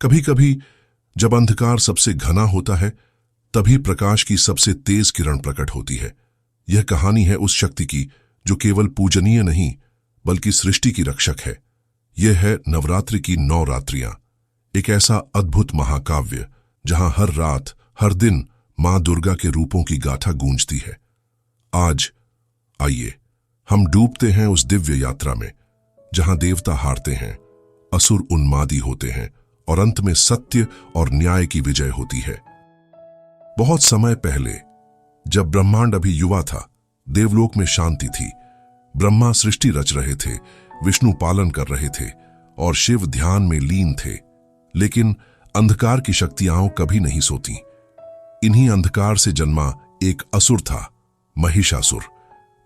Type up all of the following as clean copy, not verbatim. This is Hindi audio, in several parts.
कभी कभी जब अंधकार सबसे घना होता है, तभी प्रकाश की सबसे तेज किरण प्रकट होती है। यह कहानी है उस शक्ति की जो केवल पूजनीय नहीं बल्कि सृष्टि की रक्षक है। यह है नवरात्रि की 9 रात्रियां, एक ऐसा अद्भुत महाकाव्य जहां हर रात हर दिन मां दुर्गा के रूपों की गाथा गूंजती है। आज आइए हम डूबते हैं उस दिव्य यात्रा में जहां देवता हारते हैं, असुर उन्मादी होते हैं और अंत में सत्य और न्याय की विजय होती है। बहुत समय पहले, जब ब्रह्मांड अभी युवा था, देवलोक में शांति थी। ब्रह्मा सृष्टि रच रहे थे, विष्णु पालन कर रहे थे और शिव ध्यान में लीन थे। लेकिन अंधकार की शक्तियां कभी नहीं सोती। इन्हीं अंधकार से जन्मा एक असुर था, महिषासुर।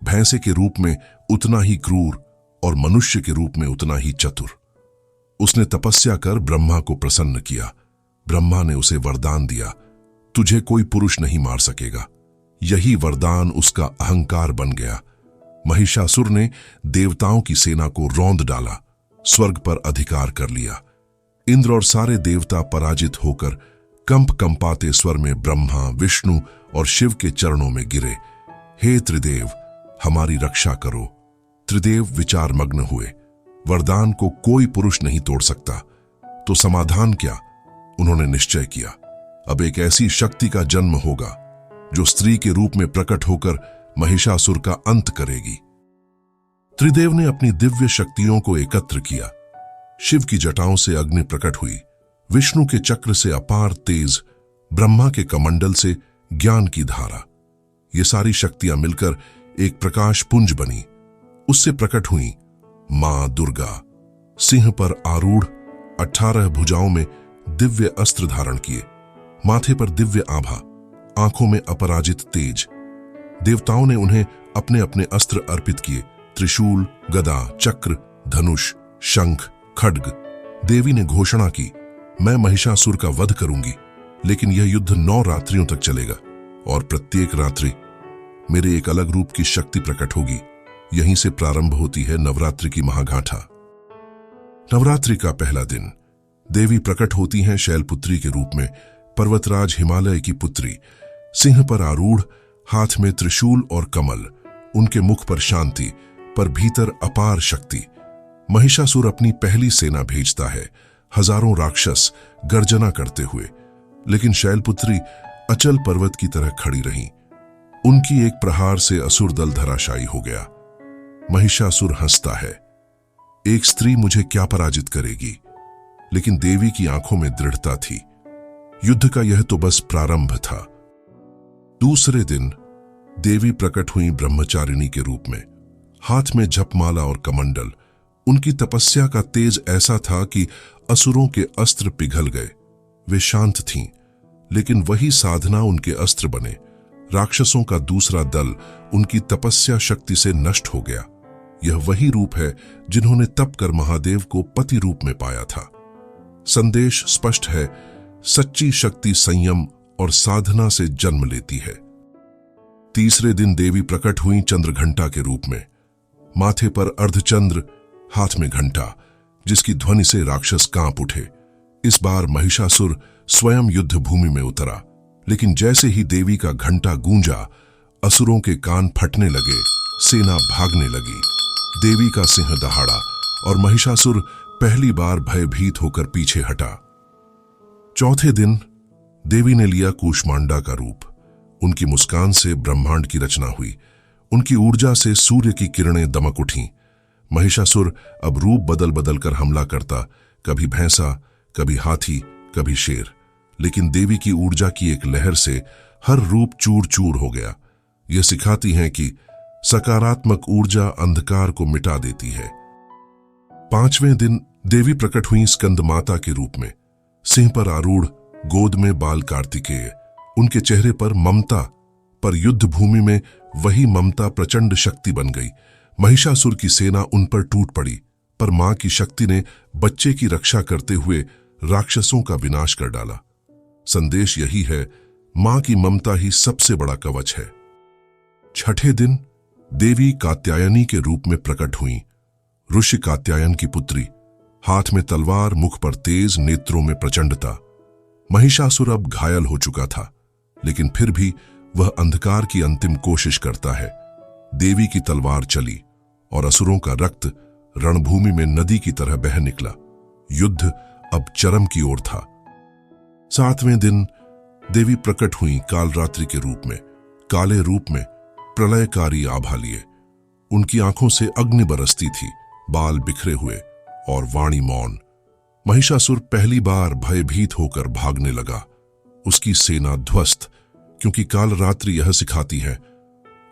भैंसे के रूप में उतना ही क्रूर और मनुष्य के रूप में उतना ही चतुर। उसने तपस्या कर ब्रह्मा को प्रसन्न किया। ब्रह्मा ने उसे वरदान दिया, तुझे कोई पुरुष नहीं मार सकेगा। यही वरदान उसका अहंकार बन गया। महिषासुर ने देवताओं की सेना को रौंद डाला, स्वर्ग पर अधिकार कर लिया। इंद्र और सारे देवता पराजित होकर कंप कंपाते स्वर में ब्रह्मा, विष्णु और शिव के चरणों में गिरे। हे त्रिदेव, हमारी रक्षा करो। त्रिदेव विचार मग्न हुए। वरदान को कोई पुरुष नहीं तोड़ सकता, तो समाधान क्या? उन्होंने निश्चय किया, अब एक ऐसी शक्ति का जन्म होगा जो स्त्री के रूप में प्रकट होकर महिषासुर का अंत करेगी। त्रिदेव ने अपनी दिव्य शक्तियों को एकत्र किया। शिव की जटाओं से अग्नि प्रकट हुई, विष्णु के चक्र से अपार तेज, ब्रह्मा के कमंडल से ज्ञान की धारा। ये सारी शक्तियां मिलकर एक प्रकाश पुंज बनी। उससे प्रकट हुई मां दुर्गा, सिंह पर आरूढ़, 18 भुजाओं में दिव्य अस्त्र धारण किए, माथे पर दिव्य आभा, आंखों में अपराजित तेज। देवताओं ने उन्हें अपने अपने अस्त्र अर्पित किए, त्रिशूल, गदा, चक्र, धनुष, शंख, खड्ग। देवी ने घोषणा की, मैं महिषासुर का वध करूंगी, लेकिन यह युद्ध 9 रात्रियों तक चलेगा और प्रत्येक रात्रि मेरे एक अलग रूप की शक्ति प्रकट होगी। यहीं से प्रारंभ होती है नवरात्रि की महागाथा। नवरात्रि का पहला दिन देवी प्रकट होती हैं शैलपुत्री के रूप में, पर्वतराज हिमालय की पुत्री, सिंह पर आरूढ़, हाथ में त्रिशूल और कमल। उनके मुख पर शांति, पर भीतर अपार शक्ति। महिषासुर अपनी पहली सेना भेजता है, हजारों राक्षस गर्जना करते हुए, लेकिन शैलपुत्री अचल पर्वत की तरह खड़ी रहीं। उनकी एक प्रहार से असुर दल धराशायी हो गया। महिषासुर हंसता है, एक स्त्री मुझे क्या पराजित करेगी? लेकिन देवी की आंखों में दृढ़ता थी। युद्ध का यह तो बस प्रारंभ था। दूसरे दिन देवी प्रकट हुई ब्रह्मचारिणी के रूप में, हाथ में जपमाला और कमंडल। उनकी तपस्या का तेज ऐसा था कि असुरों के अस्त्र पिघल गए। वे शांत थीं, लेकिन वही साधना उनके अस्त्र बने। राक्षसों का दूसरा दल उनकी तपस्या शक्ति से नष्ट हो गया। यह वही रूप है जिन्होंने तप कर महादेव को पति रूप में पाया था। संदेश स्पष्ट है, सच्ची शक्ति संयम और साधना से जन्म लेती है। तीसरे दिन देवी प्रकट हुई चंद्रघंटा के रूप में, माथे पर अर्धचंद्र, हाथ में घंटा, जिसकी ध्वनि से राक्षस कांप उठे। इस बार महिषासुर स्वयं युद्ध भूमि में उतरा, लेकिन जैसे ही देवी का घंटा गूंजा, असुरों के कान फटने लगे, सेना भागने लगी। देवी का सिंह दहाड़ा और महिषासुर पहली बार भयभीत होकर पीछे हटा। चौथे दिन देवी ने लिया कूष्मांडा का रूप। उनकी मुस्कान से ब्रह्मांड की रचना हुई, उनकी ऊर्जा से सूर्य की किरणें दमक उठीं। महिषासुर अब रूप बदल बदल कर हमला करता, कभी भैंसा, कभी हाथी, कभी शेर। लेकिन देवी की ऊर्जा की एक लहर से हर रूप चूर चूर हो गया। यह सिखाती है कि सकारात्मक ऊर्जा अंधकार को मिटा देती है। 5वें दिन देवी प्रकट हुई स्कंद माता के रूप में, सिंह पर आरूढ़, गोद में बाल कार्तिकेय। उनके चेहरे पर ममता, पर युद्ध भूमि में वही ममता प्रचंड शक्ति बन गई। महिषासुर की सेना उन पर टूट पड़ी, पर मां की शक्ति ने बच्चे की रक्षा करते हुए राक्षसों का विनाश कर डाला। संदेश यही है, मां की ममता ही सबसे बड़ा कवच है। छठे दिन देवी कात्यायनी के रूप में प्रकट हुई, ऋषि कात्यायन की पुत्री, हाथ में तलवार, मुख पर तेज, नेत्रों में प्रचंडता। महिषासुर अब घायल हो चुका था, लेकिन फिर भी वह अंधकार की अंतिम कोशिश करता है। देवी की तलवार चली और असुरों का रक्त रणभूमि में नदी की तरह बह निकला। युद्ध अब चरम की ओर था। 7वें दिन देवी प्रकट हुई कालरात्रि के रूप में, काले रूप में, प्रलयकारी आभा लिए। उनकी आंखों से अग्नि बरसती थी, बाल बिखरे हुए और वाणी मौन। महिषासुर पहली बार भयभीत होकर भागने लगा, उसकी सेना ध्वस्त, क्योंकि कालरात्रि यह सिखाती है,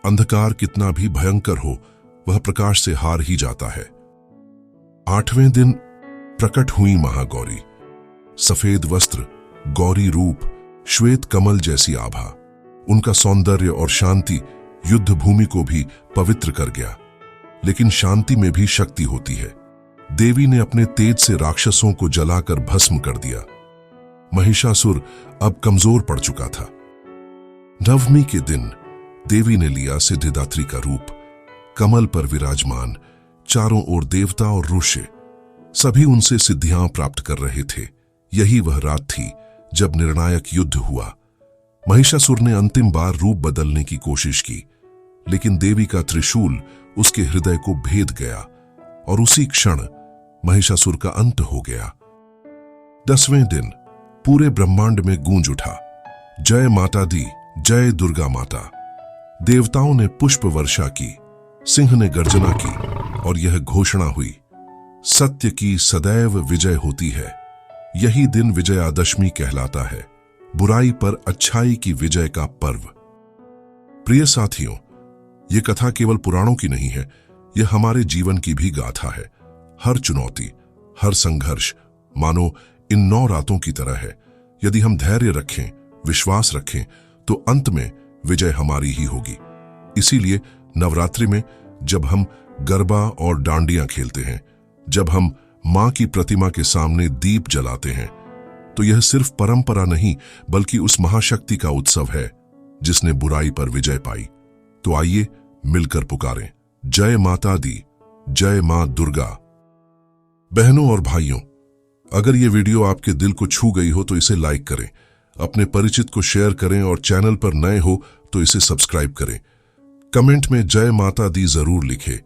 अंधकार कितना भी भयंकर हो, वह प्रकाश से हार ही जाता है। 8वें दिन प्रकट हुई महागौरी। सफेद वस्त्र, गौरी रूप, श्वेत कमल जैसी आभा। उनका सौंदर्य और शांति युद्ध भूमि को भी पवित्र कर गया। लेकिन शांति में भी शक्ति होती है। देवी ने अपने तेज से राक्षसों को जलाकर भस्म कर दिया। महिषासुर अब कमजोर पड़ चुका था। 9वीं के दिन देवी ने लिया सिद्धिदात्री का रूप। कमल पर विराजमान, चारों ओर देवता और ऋषि, सभी उनसे सिद्धियां प्राप्त कर रहे थे। यही वह रात थी जब निर्णायक युद्ध हुआ। महिषासुर ने अंतिम बार रूप बदलने की कोशिश की, लेकिन देवी का त्रिशूल उसके हृदय को भेद गया और उसी क्षण महिषासुर का अंत हो गया। 10वें दिन पूरे ब्रह्मांड में गूंज उठा, जय माता दी, जय दुर्गा माता। देवताओं ने पुष्प वर्षा की, सिंह ने गर्जना की और यह घोषणा हुई, सत्य की सदैव विजय होती है। यही दिन विजयादशमी कहलाता है, बुराई पर अच्छाई की विजय का पर्व। प्रिय साथियों, यह कथा केवल पुराणों की नहीं है, यह हमारे जीवन की भी गाथा है। हर चुनौती, हर संघर्ष मानो इन 9 रातों की तरह है। यदि हम धैर्य रखें, विश्वास रखें, तो अंत में विजय हमारी ही होगी। इसीलिए नवरात्रि में जब हम गरबा और डांडियां खेलते हैं, जब हम मां की प्रतिमा के सामने दीप जलाते हैं, तो यह सिर्फ परंपरा नहीं बल्कि उस महाशक्ति का उत्सव है जिसने बुराई पर विजय पाई। तो आइए मिलकर पुकारें, जय माता दी, जय मां दुर्गा। बहनों और भाइयों, अगर ये वीडियो आपके दिल को छू गई हो तो इसे लाइक करें, अपने परिचित को शेयर करें और चैनल पर नए हो तो इसे सब्सक्राइब करें। कमेंट में जय माता दी जरूर लिखें।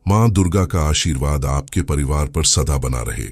मां दुर्गा का आशीर्वाद आपके परिवार पर सदा बना रहे।